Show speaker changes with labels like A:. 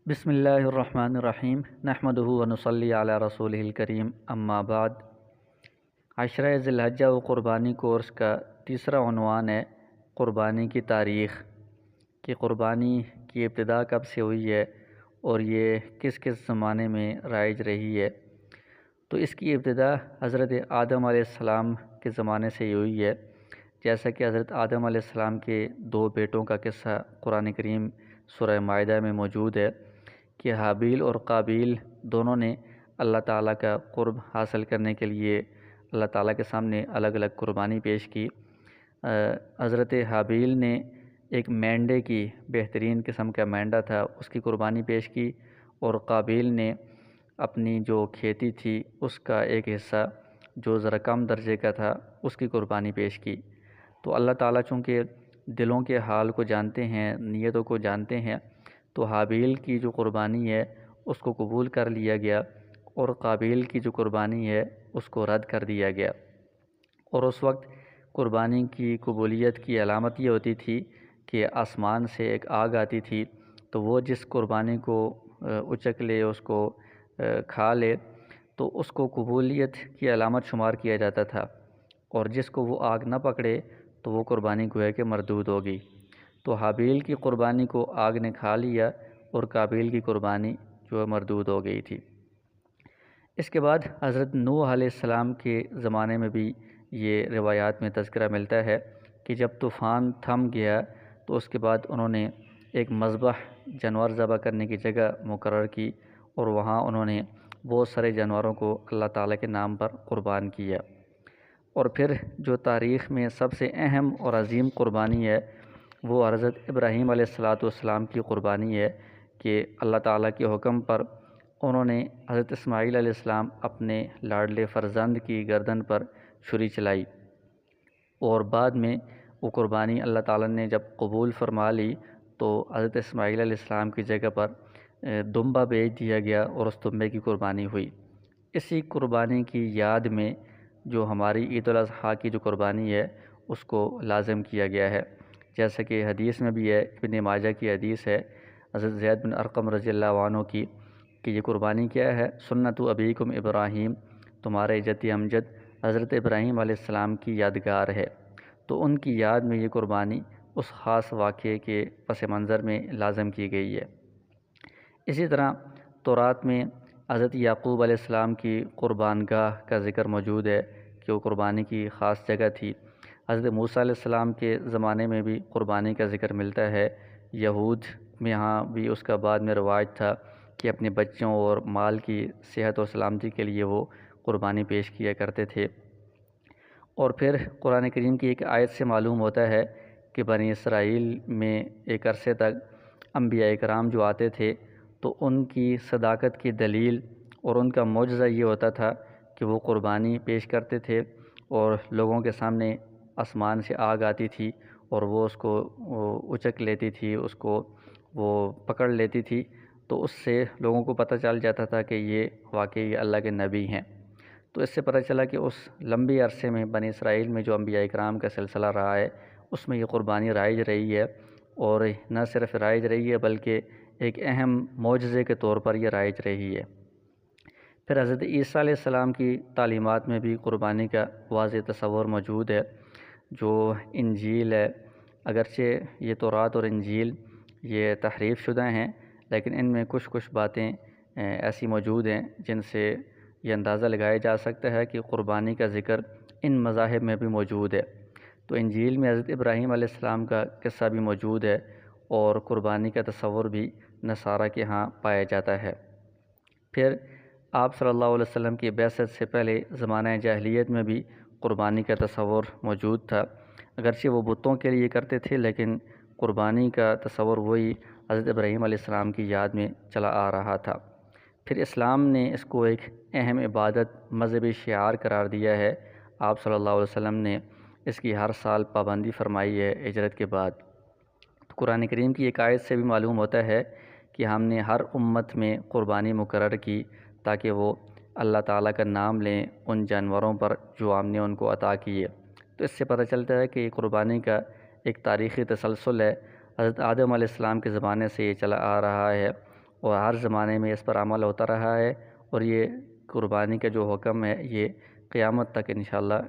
A: بسم اللہ الرحمن الرحیم نحمدہ ونصلی علی رسولہ الکریم اما بعد۔ عشرہ ذی الحجہ و قربانی کورس کا تیسرا عنوان ہے قربانی کی تاریخ، کہ قربانی کی ابتدا کب سے ہوئی ہے اور یہ کس کس زمانے میں رائج رہی ہے۔ تو اس کی ابتدا حضرت آدم علیہ السلام کے زمانے سے ہوئی ہے، جیسا کہ حضرت آدم علیہ السلام کے دو بیٹوں کا قصہ قرآن کریم سورہ مائدہ میں موجود ہے کہ حابیل اور قابیل دونوں نے اللہ تعالیٰ کا قرب حاصل کرنے کے لیے اللہ تعالیٰ کے سامنے الگ الگ قربانی پیش کی۔ حضرت حابیل نے ایک مینڈے کی، بہترین قسم کا مینڈا تھا، اس کی قربانی پیش کی، اور قابیل نے اپنی جو کھیتی تھی اس کا ایک حصہ جو ذرا کم درجے کا تھا اس کی قربانی پیش کی۔ تو اللہ تعالیٰ چونکہ دلوں کے حال کو جانتے ہیں، نیتوں کو جانتے ہیں، تو حابیل کی جو قربانی ہے اس کو قبول کر لیا گیا اور قابیل کی جو قربانی ہے اس کو رد کر دیا گیا۔ اور اس وقت قربانی کی قبولیت کی علامت یہ ہوتی تھی کہ آسمان سے ایک آگ آتی تھی، تو وہ جس قربانی کو اچک لے، اس کو کھا لے، تو اس کو قبولیت کی علامت شمار کیا جاتا تھا، اور جس کو وہ آگ نہ پکڑے تو وہ قربانی گویا کہ مردود ہوگی۔ تو حابیل کی قربانی کو آگ نے کھا لیا اور قابیل کی قربانی جو ہے مردود ہو گئی تھی۔ اس کے بعد حضرت نوح علیہ السلام کے زمانے میں بھی یہ روایات میں تذکرہ ملتا ہے کہ جب طوفان تھم گیا تو اس کے بعد انہوں نے ایک مذبح، جانور ذبح کرنے کی جگہ مقرر کی، اور وہاں انہوں نے بہت سارے جانوروں کو اللہ تعالیٰ کے نام پر قربان کیا۔ اور پھر جو تاریخ میں سب سے اہم اور عظیم قربانی ہے وہ حضرت ابراہیم علیہ السلام کی قربانی ہے کہ اللہ تعالیٰ کے حکم پر انہوں نے حضرت اسماعیل علیہ السلام اپنے لاڈلے فرزند کی گردن پر چھری چلائی، اور بعد میں وہ قربانی اللہ تعالیٰ نے جب قبول فرما لی تو حضرت اسماعیل علیہ السلام کی جگہ پر دمبا بیچ دیا گیا اور اس دمبے کی قربانی ہوئی۔ اسی قربانی کی یاد میں جو ہماری عید الاضحیٰ کی جو قربانی ہے اس کو لازم کیا گیا ہے، جیسا کہ حدیث میں بھی ہے، ابن ماجہ کی حدیث ہے حضرت زید بن ارقم رضی اللہ عنہ کی، کہ یہ قربانی کیا ہے؟ سنت ابیکم ابراہیم، تمہارے جد امجد حضرت ابراہیم علیہ السلام کی یادگار ہے۔ تو ان کی یاد میں یہ قربانی اس خاص واقعے کے پس منظر میں لازم کی گئی ہے۔ اسی طرح تورات میں حضرت یعقوب علیہ السلام کی قربان گاہ کا ذکر موجود ہے کہ وہ قربانی کی خاص جگہ تھی۔ حضرت موسیٰ علیہ السلام کے زمانے میں بھی قربانی کا ذکر ملتا ہے۔ یہود میں یہاں بھی اس کا بعد میں رواج تھا کہ اپنے بچوں اور مال کی صحت و سلامتی کے لیے وہ قربانی پیش کیا کرتے تھے۔ اور پھر قرآن کریم کی ایک آیت سے معلوم ہوتا ہے کہ بنی اسرائیل میں ایک عرصے تک انبیاء کرام جو آتے تھے تو ان کی صداقت کی دلیل اور ان کا معجزہ یہ ہوتا تھا کہ وہ قربانی پیش کرتے تھے، اور لوگوں کے سامنے آسمان سے آگ آتی تھی اور وہ اس کو اچک لیتی تھی، اس کو وہ پکڑ لیتی تھی، تو اس سے لوگوں کو پتہ چل جاتا تھا کہ یہ واقعی اللہ کے نبی ہیں۔ تو اس سے پتہ چلا کہ اس لمبی عرصے میں بنی اسرائیل میں جو انبیاء کرام کا سلسلہ رہا ہے اس میں یہ قربانی رائج رہی ہے، اور نہ صرف رائج رہی ہے بلکہ ایک اہم معجزے کے طور پر یہ رائج رہی ہے۔ پھر حضرت عیسیٰ علیہ السلام کی تعلیمات میں بھی قربانی کا واضح تصور موجود ہے۔ جو انجیل ہے، اگرچہ یہ تورات اور انجیل یہ تحریف شدہ ہیں، لیکن ان میں کچھ باتیں ایسی موجود ہیں جن سے یہ اندازہ لگایا جا سکتا ہے کہ قربانی کا ذکر ان مذاہب میں بھی موجود ہے۔ تو انجیل میں حضرت ابراہیم علیہ السلام کا قصہ بھی موجود ہے، اور قربانی کا تصور بھی نصارہ کے ہاں پایا جاتا ہے۔ پھر آپ صلی اللہ علیہ وسلم کی بعثت سے پہلے زمانہ جاہلیت میں بھی قربانی کا تصور موجود تھا، اگرچہ وہ بتوں کے لیے کرتے تھے لیکن قربانی کا تصور وہی حضرت ابراہیم علیہ السلام کی یاد میں چلا آ رہا تھا۔ پھر اسلام نے اس کو ایک اہم عبادت، مذہبی شعار قرار دیا ہے۔ آپ صلی اللہ علیہ وسلم نے اس کی ہر سال پابندی فرمائی ہے ہجرت کے بعد۔ قرآن کریم کی ایک آیت سے بھی معلوم ہوتا ہے کہ ہم نے ہر امت میں قربانی مقرر کی تاکہ وہ اللہ تعالیٰ کا نام لیں ان جانوروں پر جو ہم نے ان کو عطا کیے۔ تو اس سے پتہ چلتا ہے کہ یہ قربانی کا ایک تاریخی تسلسل ہے، حضرت آدم علیہ السلام کے زمانے سے یہ چلا آ رہا ہے، اور ہر زمانے میں اس پر عمل ہوتا رہا ہے، اور یہ قربانی کا جو حکم ہے یہ قیامت تک انشاءاللہ